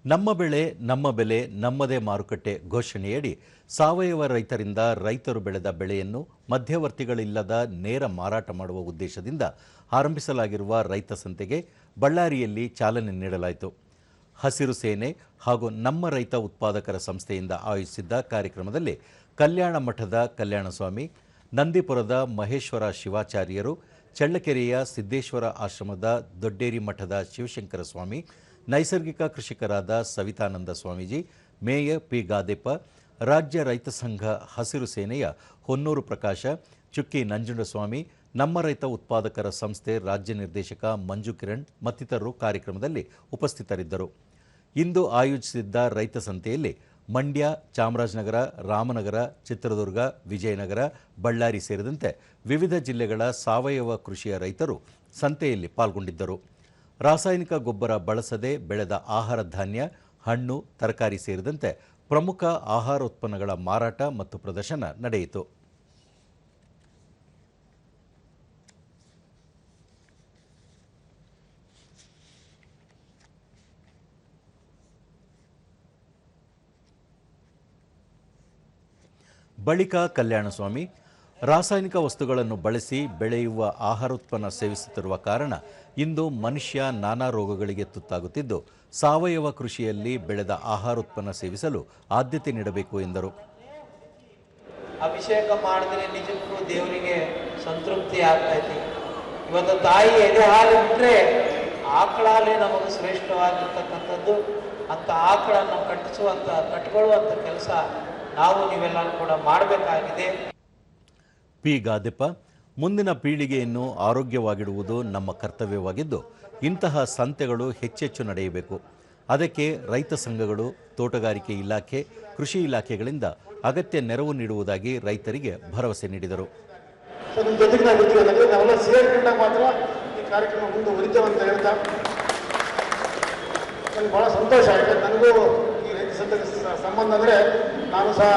ನಮ್ಮ ಬೆಳೆ ನಮ್ಮ ಬೆಲೆ ನಮ್ಮದೇ ಮಾರುಕಟ್ಟೆ ಘೋಷಣೆಯಡಿ ಸಾವಯವ ರೈತರಿಂದ ರೈತರು ಬೆಳೆದ ಬೆಳೆಯನ್ನು ಮಧ್ಯವರ್ತಿಗಳಿಲ್ಲದ ನೇರ ಮಾರಾಟ ಮಾಡುವ ಉದ್ದೇಶದಿಂದ ಆರಂಭಿಸಲಾಗಿರುವ ರೈತ ಸಂತೆಗೆ ಬಳ್ಳಾರಿಯಲ್ಲಿ ಚಾಲನೆ ನೀಡಲಾಯಿತು. ಹಸಿರು ಸೇನೆ ಹಾಗೂ ನಮ್ಮ ರೈತ ಉತ್ಪಾದಕರ ಸಂಸ್ಥೆಯಿಂದ ಆಯೋಜಿಸಿದ್ದ ಕಾರ್ಯಕ್ರಮದಲ್ಲಿ ಕಲ್ಯಾಣ ಮಠದ ಕಲ್ಯಾಣಸ್ವಾಮಿ, ನಂದಿಪುರದ ಮಹೇಶ್ವರ ಶಿವಾಚಾರ್ಯರು, ಚಳ್ಳಕೆರೆಯ ಸಿದ್ದೇಶ್ವರ ಆಶ್ರಮದ ದೊಡ್ಡೇರಿ ಮಠದ ಶಿವಶಂಕರ ಸ್ವಾಮಿ, ನೈಸರ್ಗಿಕ ಕೃಷಿಕರಾದ ಸವಿತಾನಂದ ಸ್ವಾಮೀಜಿ, ಮೇಯರ್ ಪಿ ಗಾದೆಪ್ಪ, ರಾಜ್ಯ ರೈತ ಸಂಘ ಹಸಿರು ಸೇನೆಯ ಹೊನ್ನೂರು ಪ್ರಕಾಶ, ಚುಕ್ಕಿ ನಂಜುಂಡಸ್ವಾಮಿ, ನಮ್ಮ ರೈತ ಉತ್ಪಾದಕರ ಸಂಸ್ಥೆ ರಾಜ್ಯ ನಿರ್ದೇಶಕ ಮಂಜು ಕಿರಣ್ ಮತ್ತಿತರರು ಕಾರ್ಯಕ್ರಮದಲ್ಲಿ ಉಪಸ್ಥಿತರಿದ್ದರು. ಇಂದು ಆಯೋಜಿಸಿದ್ದ ರೈತ ಸಂತೆಯಲ್ಲಿ ಮಂಡ್ಯ, ಚಾಮರಾಜನಗರ, ರಾಮನಗರ, ಚಿತ್ರದುರ್ಗ, ವಿಜಯನಗರ, ಬಳ್ಳಾರಿ ಸೇರಿದಂತೆ ವಿವಿಧ ಜಿಲ್ಲೆಗಳ ಸಾವಯವ ಕೃಷಿಯ ರೈತರು ಸಂತೆಯಲ್ಲಿ ಪಾಲ್ಗೊಂಡಿದ್ದರು. ರಾಸಾಯನಿಕ ಗೊಬ್ಬರ ಬಳಸದೆ ಬೆಳೆದ ಆಹಾರ ಧಾನ್ಯ, ಹಣ್ಣು, ತರಕಾರಿ ಸೇರಿದಂತೆ ಪ್ರಮುಖ ಆಹಾರ ಉತ್ಪನ್ನಗಳ ಮಾರಾಟ ಮತ್ತು ಪ್ರದರ್ಶನ ನಡೆಯಿತು. ಬಳಿಕ ಕಲ್ಯಾಣಸ್ವಾಮಿ, ರಾಸಾಯನಿಕ ವಸ್ತುಗಳನ್ನು ಬಳಸಿ ಬೆಳೆಯುವ ಆಹಾರೋತ್ಪನ್ನ ಸೇವಿಸುತ್ತಿರುವ ಕಾರಣ ಇಂದು ಮನುಷ್ಯ ನಾನಾ ರೋಗಗಳಿಗೆ ತುತ್ತಾಗುತ್ತಿದ್ದು, ಸಾವಯವ ಕೃಷಿಯಲ್ಲಿ ಬೆಳೆದ ಆಹಾರೋತ್ಪನ್ನ ಸೇವಿಸಲು ಆದ್ಯತೆ ನೀಡಬೇಕು ಎಂದರು. ಅಭಿಷೇಕ ಮಾಡಿದ್ರೆ ನಿಜಕ್ಕೂ ದೇವರಿಗೆ ಸಂತೃಪ್ತಿ ಆಗ್ತೈತಿ. ಇವತ್ತು ತಾಯಿ ಎದೆ ಹಾಲು ಬಿಟ್ಟರೆ ಆಕಳಾಲೇ ನಮಗೆ ಶ್ರೇಷ್ಠವಾಗಿರ್ತಕ್ಕಂಥದ್ದು. ಅಂತ ಆಕಳನ್ನು ಕಟ್ಕೊಳ್ಳುವಂಥ ಕೆಲಸ ನಾವು ನೀವೆಲ್ಲರೂ ಕೂಡ ಮಾಡಬೇಕಾಗಿದೆ. ಪಿ ಗಾದೆಪ್ಪ, ಮುಂದಿನ ಪೀಳಿಗೆಯನ್ನು ಆರೋಗ್ಯವಾಗಿಡುವುದು ನಮ್ಮ ಕರ್ತವ್ಯವಾಗಿದ್ದು, ಇಂತಹ ಸಂತೆಗಳು ಹೆಚ್ಚೆಚ್ಚು ನಡೆಯಬೇಕು. ಅದಕ್ಕೆ ರೈತ ಸಂಘಗಳು, ತೋಟಗಾರಿಕೆ ಇಲಾಖೆ, ಕೃಷಿ ಇಲಾಖೆಗಳಿಂದ ಅಗತ್ಯ ನೆರವು ನೀಡುವುದಾಗಿ ರೈತರಿಗೆ ಭರವಸೆ ನೀಡಿದರು. ಕಾರ್ಯಕ್ರಮ ಮುಂದುವರಿತೇವೆ ಅಂತ ಹೇಳ್ತಾ ನನಗೆ ಬಹಳ ಸಂತೋಷ ಆಗಿದೆ. ನನಗೂ ಈ ರೈತ ಸಂಘದ ಸಂಬಂಧ ಅಂದರೆ ನಾನು ಸಹ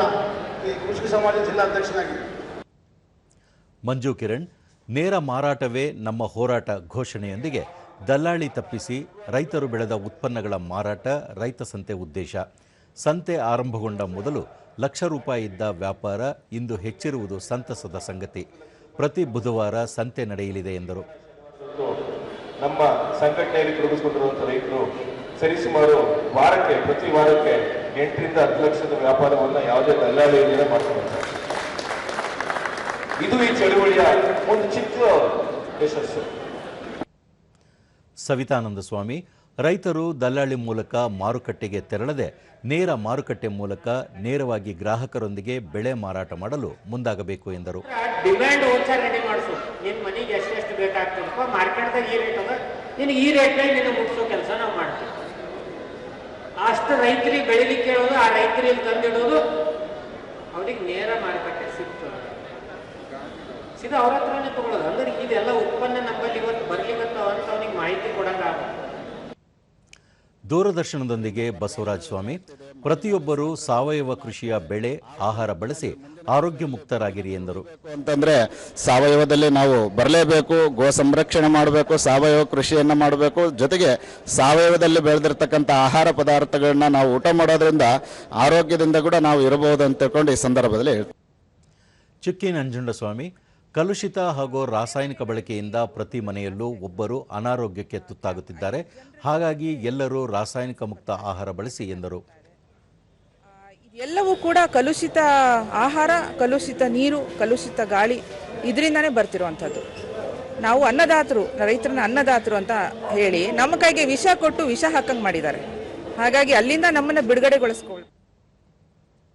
ಈ ಕೃಷಿ ಸಮಾಜ ಜಿಲ್ಲಾಧ್ಯಕ್ಷನಾಗಿ. ಮಂಜು ಕಿರಣ್, ನೇರ ಮಾರಾಟವೇ ನಮ್ಮ ಹೋರಾಟ ಘೋಷಣೆಯೊಂದಿಗೆ ದಲ್ಲಾಳಿ ತಪ್ಪಿಸಿ ರೈತರು ಬೆಳೆದ ಉತ್ಪನ್ನಗಳ ಮಾರಾಟ ರೈತ ಸಂತೆ ಉದ್ದೇಶ. ಸಂತೆ ಆರಂಭಗೊಂಡ ಮೊದಲು ಲಕ್ಷ ರೂಪಾಯಿ ಇದ್ದ ವ್ಯಾಪಾರ ಇಂದು ಹೆಚ್ಚಿರುವುದು ಸಂತಸದ ಸಂಗತಿ. ಪ್ರತಿ ಬುಧವಾರ ಸಂತೆ ನಡೆಯಲಿದೆ ಎಂದರು. ನಮ್ಮ ಸಂಘಟನೆಯಲ್ಲಿ ತೊಡಗಿಸಿಕೊಂಡಿರುವಂಥ ರೈತರು ಸರಿಸುಮಾರು ವಾರಕ್ಕೆ ಪ್ರತಿ ವಾರಕ್ಕೆ 8 ರಿಂದ 10 ಲಕ್ಷದ ವ್ಯಾಪಾರವನ್ನು ಯಾವುದೇ ದಲ್ಲಾಳಿಯಿಂದ ಮಾಡ್ತಾರೆ. ಇದು ಈ ಚಳುವಳಿಯ ಒಂದು ಚಿಕ್ಕ ಯಶಸ್ಸು. ಸವಿತಾನಂದ ಸ್ವಾಮಿ, ರೈತರು ದಲ್ಲಾಳಿ ಮೂಲಕ ಮಾರುಕಟ್ಟೆಗೆ ತೆರಳದೆ ನೇರ ಮಾರುಕಟ್ಟೆ ಮೂಲಕ ನೇರವಾಗಿ ಗ್ರಾಹಕರೊಂದಿಗೆ ಬೆಳೆ ಮಾರಾಟ ಮಾಡಲು ಮುಂದಾಗಬೇಕು ಎಂದರು. ಡಿಮ್ಯಾಂಡ್ ಓನ್ಸರ್ ರೆಡಿ ಮಾಡಿಸು. ನಿನ್ನ ಮನೆಗೆ ಎಷ್ಟು ಬೇಕಾಗ್ತದಪ್ಪ, ಮಾರ್ಕೆಟ್ದಾಗ ಈ ರೇಟ್ ಅದ, ನಿನಗೆ ಈ ರೇಟ್ನಲ್ಲಿ ನಿನ್ನ ಮುಗಿಸೋ ಕೆಲಸ ನಾವು ಮಾಡ್ತೀವಿ. ಅಷ್ಟು ರೈತರಿಗೆ ಬೆಳಿಲಿಕ್ಕೆ ಹೇಳೋದು, ಆ ರೈತರಿಗೆ ತಂದಿಡೋದು, ಅವ್ರಿಗೆ ನೇರ ಮಾರುಕಟ್ಟೆ ಸಿಗ್ತದೆ. ಸೀದಾ ಅವ್ರ ಹತ್ರನೇ ತಗೊಳ್ಳೋದು. ಅಂದ್ರೆ ಇದೆಲ್ಲ ಉತ್ಪನ್ನ ನಮ್ಮಲ್ಲಿ ಇವತ್ತು ಬರ್ಲಿಕ್ಕಂತ ಅಂತ ಅವನಿಗೆ ಮಾಹಿತಿ ಕೊಡಂಗಾಗ. ದೂರದರ್ಶನದೊಂದಿಗೆ ಬಸವರಾಜ ಸ್ವಾಮಿ, ಪ್ರತಿಯೊಬ್ಬರೂ ಸಾವಯವ ಕೃಷಿಯ ಬೆಳೆ, ಆಹಾರ ಬಳಸಿ ಆರೋಗ್ಯ ಮುಕ್ತರಾಗಿರಿ ಎಂದರು. ಅಂತಂದ್ರೆ ಸಾವಯವದಲ್ಲಿ ನಾವು ಬರಲೇಬೇಕು, ಗೋ ಸಂರಕ್ಷಣೆ ಮಾಡಬೇಕು, ಸಾವಯವ ಕೃಷಿಯನ್ನ ಮಾಡಬೇಕು. ಜೊತೆಗೆ ಸಾವಯವದಲ್ಲಿ ಬೆಳೆದಿರ್ತಕ್ಕಂಥ ಆಹಾರ ಪದಾರ್ಥಗಳನ್ನ ನಾವು ಊಟ ಮಾಡೋದ್ರಿಂದ ಆರೋಗ್ಯದಿಂದ ಕೂಡ ನಾವು ಇರಬಹುದು ಅಂತ ತಿಳ್ಕೊಂಡು ಈ ಸಂದರ್ಭದಲ್ಲಿ ಹೇಳ್ತೀವಿ. ಚುಕ್ಕಿ ನಂಜುಂಡಸ್ವಾಮಿ, ಕಲುಷಿತ ಹಾಗೂ ರಾಸಾಯನಿಕ ಬಳಕೆಯಿಂದ ಪ್ರತಿ ಮನೆಯಲ್ಲೂ ಒಬ್ಬರು ಅನಾರೋಗ್ಯಕ್ಕೆ ತುತ್ತಾಗುತ್ತಿದ್ದಾರೆ. ಹಾಗಾಗಿ ಎಲ್ಲರೂ ರಾಸಾಯನಿಕ ಮುಕ್ತ ಆಹಾರ ಬಳಸಿ ಎಂದರು. ಎಲ್ಲವೂ ಕೂಡ ಕಲುಷಿತ ಆಹಾರ, ಕಲುಷಿತ ನೀರು, ಕಲುಷಿತ ಗಾಳಿ, ಇದರಿಂದಾನೇ ಬರ್ತಿರುವಂಥದ್ದು. ನಾವು ಅನ್ನದಾತರು, ರೈತರನ್ನ ಅನ್ನದಾತರು ಅಂತ ಹೇಳಿ ನಮ್ಮ ಕೈಗೆ ವಿಷ ಕೊಟ್ಟು ವಿಷ ಹಾಕಂಗೆ ಮಾಡಿದ್ದಾರೆ. ಹಾಗಾಗಿ ಅಲ್ಲಿಂದ ನಮ್ಮನ್ನು ಬಿಡುಗಡೆಗೊಳಿಸ್ಕೊಳ್ಳಿ.